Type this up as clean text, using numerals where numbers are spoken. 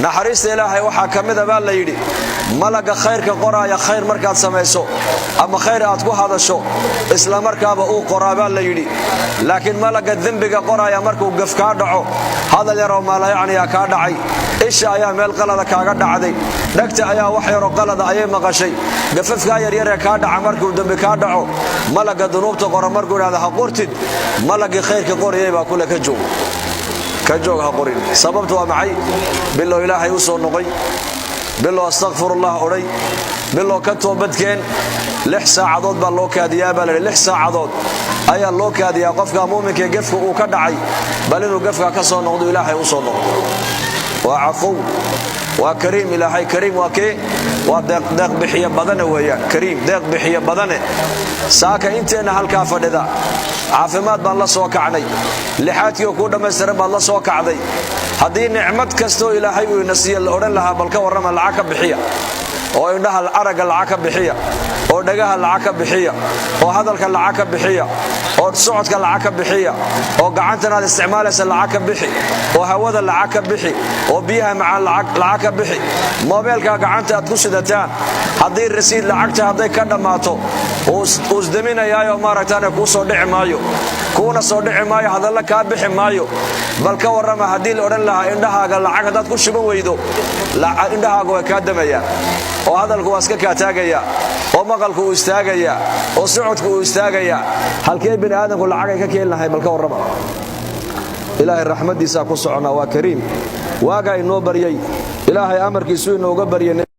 naxariista ilaahay waxaa kamid ah baa la yiri malaga khayrka qoraaya khayr markaad sameeyso ama khayr aad ku hadasho isla markaaba uu qoraaba la yiri laakiin malaga dambiga qoraaya markuu gaf ka dhaco hadal yar oo maala yaani ka dhacay isha ayaa meel qalada kaaga dhacday dhagta ayaa wax yar oo qalada ayay maqashay gafafka yar yar ka dhaca markuu dambi ka dhaco malaga dunuubta qora markuu raada ha qortid malaga khayrka qorayay baa kula ka joog ha qorin sababtu waa maxay billow ilaahay u soo noqay billow astaghfirullah oray billow ka toobadkeen 6 saacadood baa loo kaadiyaa baa 6 saacadood ayaa loo kaadiyaa qofka muuminka gafka uu ka dhacay bal inuu gafka ka soo noqdo ilaahay u soo noqdo waa afu waa kariim ilaahay kariim waa kee waa deeq bixiya badan weeyaan kariim deeq bixiya badan saaka inteena halka fadhida caafimaad baan la soo kacnay lixaadkii ku dhameystiran baan la soo kacday hadii nicmad kasto ilaahay uu nasiyo la oran lahaa balka warama lacag ka bixiya oo indhaha araga lacag ka bixiya oo dhagaha lacag ka bixiya oo hadalka lacag ka bixiya oo socodka lacag ka bixiya oo gacantana isticmaalaysa lacag ka bixi oo hawada lacag ka bixi oo biyaha macaan lacag ka bixi mobilka gacanta aad ku sidataan hadii rasiid lacagta haday ka dhamaato oo isdaminayaayo maaragtaan ku soo dhici maayo kuna soo dhici maayo hadal ka bixi maayo balka warama hadii la oran lahaa indhahaaga lacag hadaad ku shuban weydo indhahaaga way ka damayaan oo hadalku waa iska ka taagaya oo maqalku uu istaagaya oo socodku uu istaagaya halkee bini aadamku lacag ka keenahay balka warama ilaahay raxmadiisa ku socona waa kariim waaga inoo bariyay ilaahay amarkiisu inooga bariyay